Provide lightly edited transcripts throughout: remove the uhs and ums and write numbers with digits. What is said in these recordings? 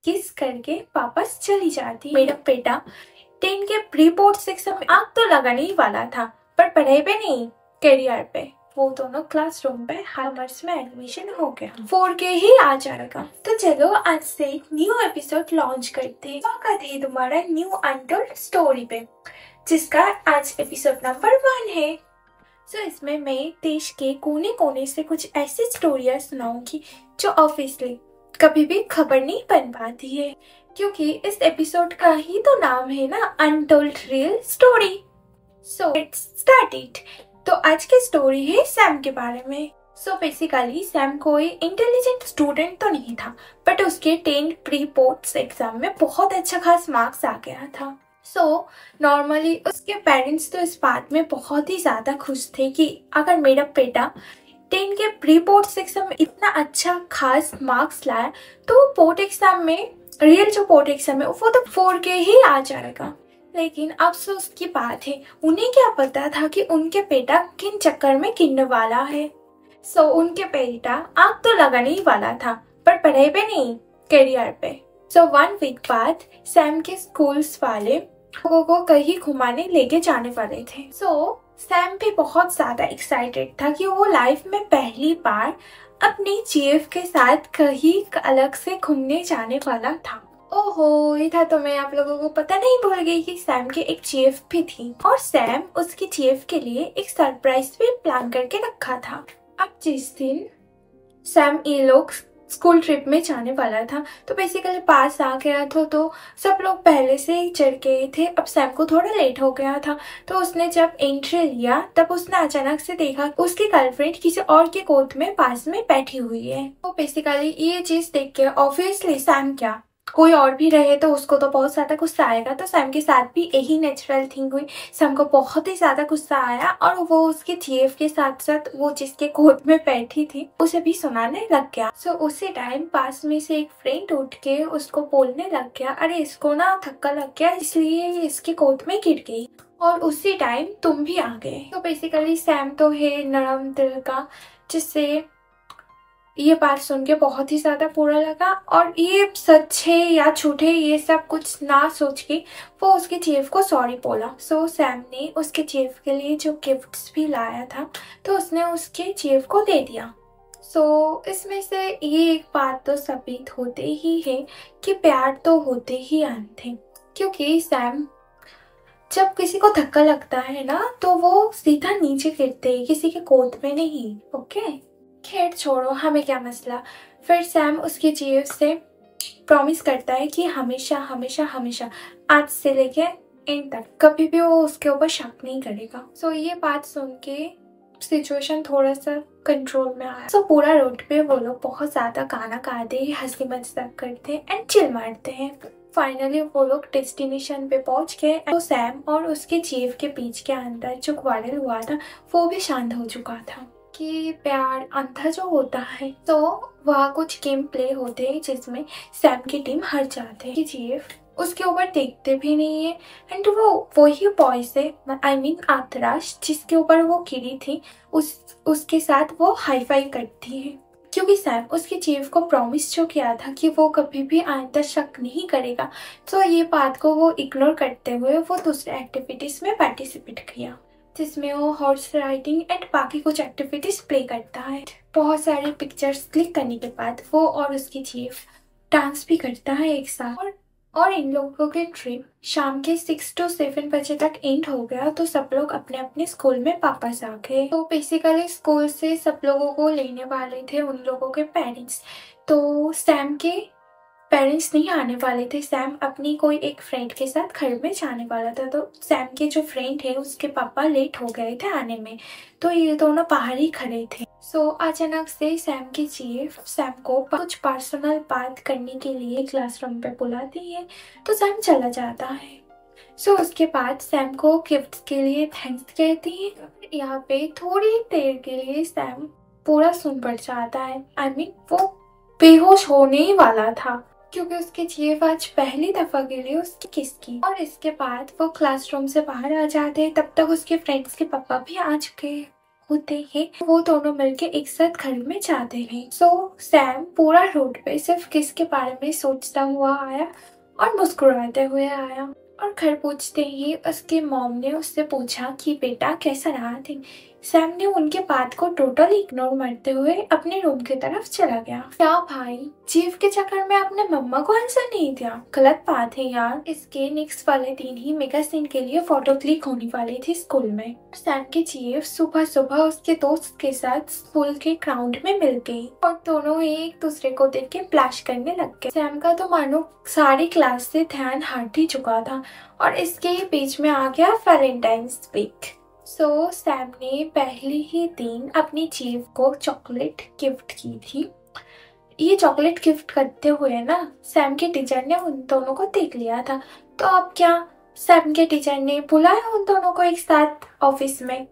किस करके वापस चली जाती। मेरा बेटा 10 के प्री बोर्ड एग्जाम में आग तो लगाने ही वाला था, पर पढ़ाई पे नहीं, करियर पे। वो दोनों क्लासरूम पे कॉमर्स में एडमिशन हो गया, 4K ही आ जाएगा। तो चलो आज से एक न्यू एपिसोड लॉन्च करते हैं। स्वागत है तुम्हारा न्यू अनटोल्ड स्टोरी पे, जिसका आज एपिसोड नंबर 1 है। इसमें मैं देश के कोने कोने से कुछ ऐसी स्टोरियां सुनाऊंगी जो ऑब्वियसली कभी भी खबर नहीं बन पाती है, क्योंकि इस एपिसोड का ही तो नाम है ना, untold real story. So let's start it. तो आज की स्टोरी है सैम के बारे में। बेसिकली सैम कोई इंटेलिजेंट स्टूडेंट तो नहीं था, बट उसके 10 प्री बोर्ड्स एग्जाम में बहुत अच्छा खास मार्क्स आ गया था। नॉर्मली उसके पेरेंट्स तो इस बात में बहुत ही ज्यादा खुश थे कि अगर मेरा बेटा 10 के प्री बोर्ड एग्जाम में इतना अच्छा खास मार्क्स लाया तो बोर्ड एग्जाम में, रियल जो बोर्ड एग्जाम है वो तो 4K ही आ जाएगा। लेकिन अफसोस की बात है, उन्हें क्या पता था कि उनके बेटा किन चक्कर में गिरने वाला है। उनके बेटा आग तो लगाने ही वाला था, पर पढ़ाई पे नहीं, करियर पे। 1 वीक बाद सैम के स्कूल्स वाले लोगों को कहीं घुमाने लेके जाने वाले थे। सैम भी बहुत ज्यादा एक्साइटेड था कि वो लाइफ में पहली बार अपनी जीएफ के साथ कहीं अलग से घूमने जाने वाला था। ओहो, ये था तो मैं आप लोगों को पता नहीं भूल गई कि सैम की एक जीएफ भी थी, और सैम उसकी जीएफ के लिए एक सरप्राइज भी प्लान करके रखा था। अब जिस दिन सैम ये लोग स्कूल ट्रिप में जाने वाला था, तो बेसिकली पास आ गया था, तो सब लोग पहले से ही चढ़ गए थे। अब सैम को थोड़ा लेट हो गया था, तो उसने जब एंट्री लिया तब उसने अचानक से देखा उसकी गर्लफ्रेंड किसी और के गोद में पास में बैठी हुई है। तो बेसिकली ये चीज देख के ऑब्वियसली सैम, क्या कोई और भी रहे तो उसको तो बहुत ज्यादा गुस्सा आएगा, तो सैम के साथ भी यही नेचुरल थिंग हुई। सैम को बहुत ही ज्यादा गुस्सा आया और वो उसके जीएफ के साथ साथ वो जिसके गोद में बैठी थी उसे भी सुनाने लग गया। उसी टाइम पास में से एक फ्रेंड उठ के उसको बोलने लग गया, अरे इसको ना धक्का लग गया इसलिए इसके गोद में गिर गई, और उसी टाइम तुम भी आ गए। तो बेसिकली सैम तो है नरम दिल का, जिससे ये बात सुन के बहुत ही ज्यादा बुरा लगा, और ये सच है या झूठ है ये सब कुछ ना सोच के वो उसके जीएफ को सॉरी बोला। सैम ने उसके जीएफ के लिए जो गिफ्ट्स भी लाया था तो उसने उसके जीएफ को दे दिया। इसमें से ये एक बात तो साबित होते ही है कि प्यार तो होते ही अंत है, क्योंकि सैम जब किसी को धक्का लगता है ना तो वो सीधा नीचे गिरते हैं, किसी के गोद में नहीं। ओके, खैर छोड़ो, हमें क्या मसला। फिर सैम उसकी जीएफ से प्रॉमिस करता है कि हमेशा हमेशा हमेशा आज से लेके एंड तक कभी भी वो उसके ऊपर शक नहीं करेगा। ये बात सुन के सिचुएशन थोड़ा सा कंट्रोल में आया। पूरा रोड पे वो लोग बहुत ज्यादा गाना गाते, हंसी मजाक करते एंड चिल मारते हैं। फाइनली वो लोग डेस्टिनेशन पे पहुंच गए। तो सैम और उसके जीएफ के बीच के अंदर जो क्वारल हुआ था वो भी शांत हो चुका था। कि प्यार अंधा जो होता है, तो वहाँ कुछ गेम प्ले होते हैं जिसमें सैम की टीम हार जाते हैं। जीएफ उसके ऊपर देखते भी नहीं है, एंड वो वही बॉय से, आई मीन आतराश, जिसके ऊपर वो गिरी थी, उसके साथ वो हाई फाई करती है, क्योंकि सैम उसके जीएफ को प्रॉमिस जो किया था कि वो कभी भी आइंदा शक नहीं करेगा। ये बात को वो इग्नोर करते हुए वो दूसरे एक्टिविटीज में पार्टिसिपेट किया, जिसमें वो हॉर्स राइडिंग एंड बाकी कुछ एक्टिविटीज प्ले करता है। बहुत सारे पिक्चर्स क्लिक करने के बाद वो और उसकी जीएफ डांस भी करता है एक साथ। और इन लोगों के ट्रिप शाम के 6 to 7 बजे तक एंड हो गया, तो सब लोग अपने अपने स्कूल में वापस आ गए। तो बेसिकली स्कूल से सब लोगों को लेने वाले थे उन लोगों के पेरेंट्स। तो सैम के पेरेंट्स नहीं आने वाले थे, सैम अपनी कोई एक फ्रेंड के साथ घर में जाने वाला था। तो सैम के जो फ्रेंड है उसके पापा लेट हो गए थे आने में, तो ये दोनों बाहर ही खड़े थे। अचानक से सैम की जीएफ सैम को कुछ पर्सनल बात करने के लिए क्लासरूम पे बुलाती है, तो सैम चला जाता है। उसके बाद सैम को गिफ्ट के लिए थैंक्स कहती है। यहाँ पे थोड़ी देर के लिए सैम पूरा सुन पड़ जाता है, आई मीन वो बेहोश होने ही वाला था, क्योंकि उसके जीएफ आज पहली दफा गिरी उसकी किस की। और इसके बाद वो क्लासरूम से बाहर आ जाते हैं, तब तक उसके फ्रेंड्स के पापा भी आ चुके हैं। होते ही वो दोनों मिलके एक साथ घर में जाते हैं। सैम पूरा रोड पे सिर्फ किसके बारे में सोचता हुआ आया और मुस्कुराते हुए आया। और घर पहुंचते ही उसके मॉम ने उससे पूछा कि बेटा कैसा रहा दिन। सैम ने उनके बात को टोटली इग्नोर मारते हुए अपने रूम की तरफ चला गया। क्या भाई, चीफ के चक्कर में आपने मम्मा को आंसर नहीं दिया? गलत बात है यार। इसके नेक्स्ट वाले दिन ही मेगा सीन के लिए फोटो क्लिक होने वाली थी स्कूल में। सैम की चीफ सुबह सुबह उसके दोस्त के साथ स्कूल के ग्राउंड में मिल गई और दोनों एक दूसरे को देख के फ्लैश करने लग गए। सैम का तो मानो सारी क्लास से ध्यान हट ही चुका था और इसके बीच में आ गया वैलेंटाइंस वीक। सैम ने पहले ही दिन अपनी चीफ को चॉकलेट गिफ्ट की थी। ये चॉकलेट गिफ्ट करते हुए ना सैम के टीचर ने उन दोनों को देख लिया था। तो अब क्या, सैम के टीचर ने बुलाया उन दोनों को एक साथ ऑफिस में।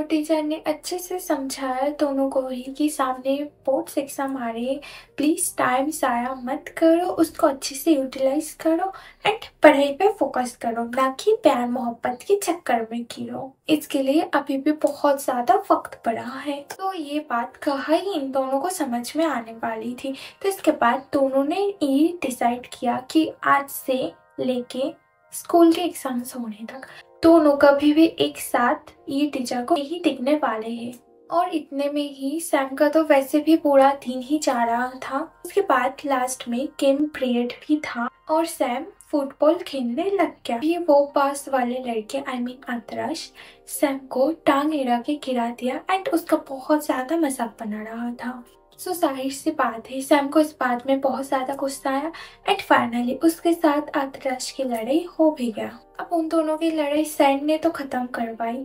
टीचर ने अच्छे से समझाया दोनों को ही कि सामने बोर्ड्स एग्जाम आ रही है, प्लीज टाइम ज़ाया मत करो, उसको अच्छे से यूटिलाइज करो एंड पढ़ाई पे फोकस करो, ना कि प्यार मोहब्बत के चक्कर में गिरो। इसके लिए अभी भी बहुत ज्यादा वक्त पड़ा है। तो ये बात कहा ही इन दोनों को समझ में आने वाली थी। तो इसके बाद दोनों ने ये डिसाइड किया कि आज से लेके स्कूल के एग्जाम्स होने तक दोनों कभी भी एक साथ ये टीचर को नहीं दिखने वाले हैं। और इतने में ही सैम का तो वैसे भी पूरा दिन ही जा रहा था। उसके बाद लास्ट में गेम पीरियड भी था और सैम फुटबॉल खेलने लग गया। भी वो पास वाले लड़के आतरश सैम को टांग एड़ा के गिरा दिया एंड उसका बहुत ज्यादा मजाक बना रहा था। जाहिर सी बात है सैम को इस बात में बहुत ज्यादा गुस्सा आया एंड फाइनली उसके साथ आतरश की लड़ाई हो भी गया। अब उन दोनों की लड़ाई सैम ने तो खत्म करवाई,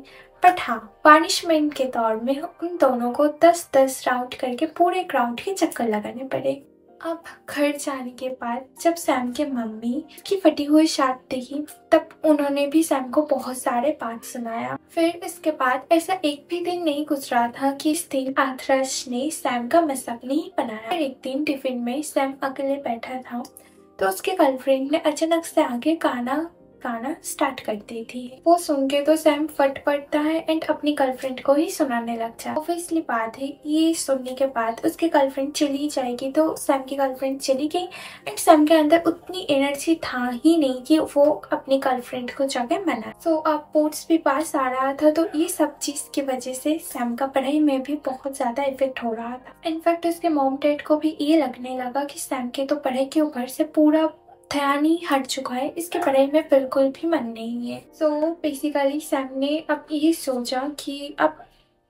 बट हाँ पनिशमेंट के तौर में उन दोनों को 10-10 राउंड करके पूरे ग्राउंड के चक्कर लगाने पड़े। अब घर जाने के बाद जब सैम के मम्मी की फटी हुई शर्ट देखी तब उन्होंने भी सैम को बहुत सारे बात सुनाया। फिर इसके बाद ऐसा एक भी दिन नहीं गुजरा था कि इस दिन आतरश ने सैम का मजाक नहीं बनाया। फिर एक दिन टिफिन में सैम अकेले बैठा था तो उसके गर्लफ्रेंड ने अचानक से आगे गाना स्टार्ट कर दी थी। वो सुन के तो सैम फट पड़ता है एंड अपनी गर्लफ्रेंड को ही सुनाने लग जाता है। ऑब्वियसली बात है ये सुनने के बाद उसकी गर्लफ्रेंड चली जाएगी तो सैम की गर्लफ्रेंड चली गई एंड सैम के अंदर उतनी एनर्जी था ही नहीं कि वो अपनी गर्लफ्रेंड को जाके मनाए। अब बोर्ड्स भी पास आ रहा था तो ये सब चीज की वजह से सैम का पढ़ाई में भी बहुत ज्यादा इफेक्ट हो रहा था। इनफैक्ट उसके मॉम डैड को भी ये लगने लगा कि सैम के तो पढ़ाई के ऊपर से पूरा ध्यान ही हट चुका है, इसकी पढ़ाई में बिल्कुल भी मन नहीं है। बेसिकली सैम ने अब ये सोचा कि अब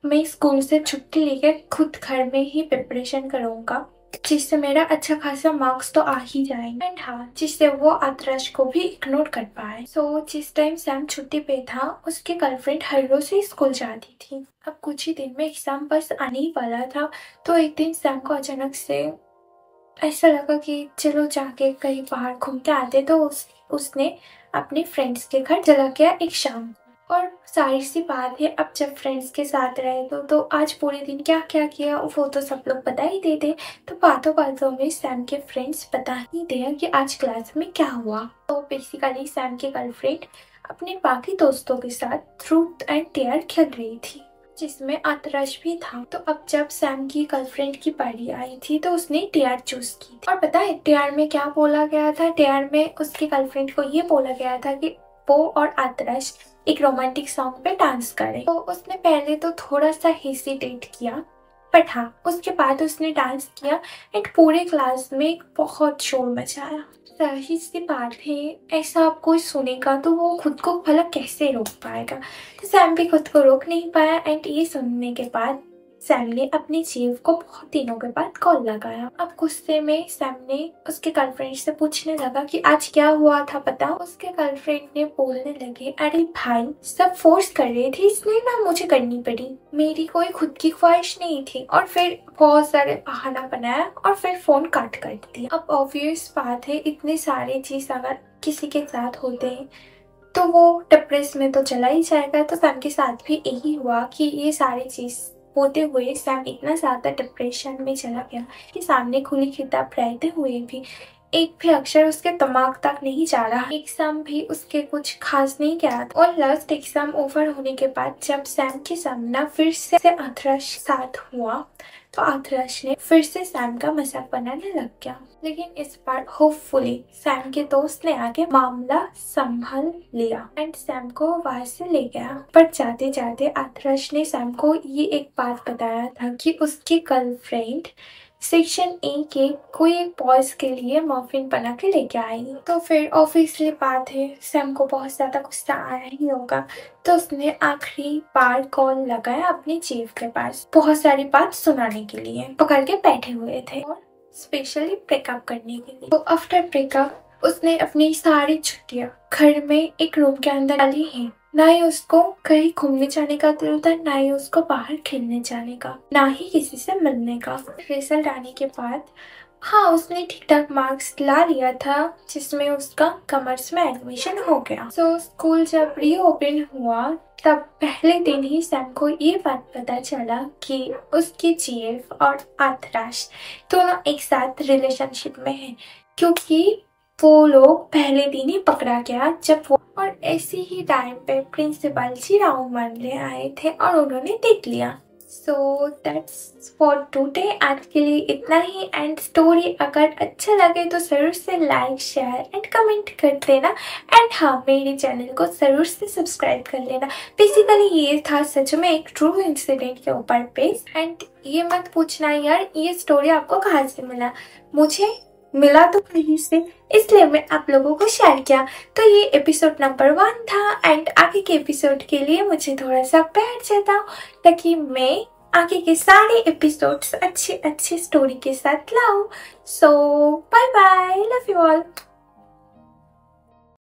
मैं स्कूल से छुट्टी लेकर खुद घर में ही प्रिपरेशन करूंगा जिससे मेरा अच्छा खासा मार्क्स तो आ ही जाएंगे एंड हाँ जिससे वो आतरश को भी इग्नोर कर पाए। जिस टाइम सैम छुट्टी पे था उसके गर्लफ्रेंड हर रोज ही स्कूल जाती थी। अब कुछ ही दिन में एग्जाम बस आने ही वाला था तो एक दिन सैम को अचानक से ऐसा लगा कि चलो जाके कहीं बाहर घूम के आते। तो उसने अपने फ्रेंड्स के घर चला गया एक शाम। और सारी सी बात है अब जब फ्रेंड्स के साथ रहे तो आज पूरे दिन क्या क्या किया वो तो सब लोग बता ही देते। तो बातों बातों में सैम के फ्रेंड्स बता ही दिया कि आज क्लास में क्या हुआ। तो बेसिकली सैम की गर्लफ्रेंड अपने बाकी दोस्तों के साथ ट्रूथ एंड डेयर खेल रही थी जिसमें आतरश भी था। तो अब जब सैम की गर्लफ्रेंड की बारी आई थी तो उसने डेयर चूज की थी। और पता है डेयर में क्या बोला गया था? डेयर में उसकी गर्लफ्रेंड को ये बोला गया था कि वो और आतरश एक रोमांटिक सॉन्ग पे डांस करे। तो उसने पहले तो थोड़ा सा हेसिटेट किया बट हाँ उसके बाद उसने डांस किया एंड पूरे क्लास में बहुत शोर मचाया। जाहिर सी बात है ऐसा आप कोई सुनेगा तो वो खुद को भला कैसे रोक पाएगा। तो सैम भी खुद को रोक नहीं पाया एंड ये सुनने के बाद सैम ने अपनी चीफ को बहुत दिनों के बाद कॉल लगाया। अब गुस्से में सैम ने उसके गर्लफ्रेंड से पूछने लगा कि आज क्या हुआ था पता। उसके गर्लफ्रेंड ने बोलने लगे अरे भाई सब फोर्स कर रहे थे इसलिए ना मुझे करनी पड़ी, मेरी कोई खुद की ख्वाहिश नहीं थी। और फिर बहुत सारे बहाना बनाया और फिर फोन काट कर दिया। अब ऑब्वियस बात है इतने सारे चीज अगर किसी के साथ होते हैं तो वो डिप्रेस में तो चला ही जाएगा। तो सैम के साथ भी यही हुआ कि ये सारी चीज होते हुए सैम इतना ज्यादा डिप्रेशन में चला गया कि सामने खुली किताब रहते हुए भी एक भी अक्षर उसके दिमाग तक नहीं जा रहा। एग्जाम भी उसके कुछ खास नहीं गया था। और लास्ट एग्जाम ओवर होने के बाद जब सैम के सामना फिर से आदर्श साथ हुआ तो आदर्श ने फिर से सैम का मजाक बनाने लग गया। लेकिन इस बार होपफुली सैम के दोस्त ने आके मामला संभाल लिया एंड सैम को वहां से ले गया। पर जाते जाते आदर्श ने सैम को ये एक बात बताया था कि उसकी गर्लफ्रेंड सेक्शन ए के कोई एक बॉयज के लिए मॉर्फिन बना के लेके आई। तो फिर ऑब्वियसली बात है सैम को बहुत ज्यादा गुस्सा आया ही होगा, तो उसने आखिरी बार कॉल लगाया अपने चीफ के पास बहुत सारी बात सुनाने के लिए। पकड़ के बैठे हुए थे और स्पेशली ब्रेकअप करने के लिए। तो आफ्टर ब्रेकअप उसने अपनी सारी छुट्टियां घर में एक रूम के अंदर डाली हैं। ना ही उसको कहीं घूमने जाने का दिल था, ना ही उसको बाहर खेलने जाने का, ना ही किसी से मिलने का। रिजल्ट आने के बाद हाँ उसने ठीक ठाक मार्क्स ला लिया था जिसमें उसका कॉमर्स में एडमिशन हो गया। सो स्कूल जब रीओपन हुआ तब पहले दिन ही सैम को ये बात पता चला कि उसकी जीएफ और आदर्श दोनों एक साथ रिलेशनशिप में हैं, क्योंकि वो लोग पहले दिन ही पकड़ा गया जब वो और ऐसे ही टाइम पे प्रिंसिपल जी राव मानले आए थे और उन्होंने देख लिया। So that's for today. आज के लिए इतना ही। एंड स्टोरी अगर अच्छा लगे तो जरूर से लाइक शेयर एंड कमेंट कर देना। एंड हाँ मेरे चैनल को जरूर से सब्सक्राइब कर लेना। बेसिकली ये था सच में एक ट्रू इंसिडेंट के ऊपर बेस्ड। एंड ये मत पूछना यार ये स्टोरी आपको कहाँ से मिला, मुझे मिला तो कहीं से, इसलिए मैं आप लोगों को शेयर किया। तो ये एपिसोड नंबर 1 था एंड आगे के एपिसोड के लिए मुझे थोड़ा सा प्यार चाहता हूँ ताकि मैं आगे के सारे एपिसोड्स अच्छी स्टोरी के साथ लाऊं। So bye bye, love you all.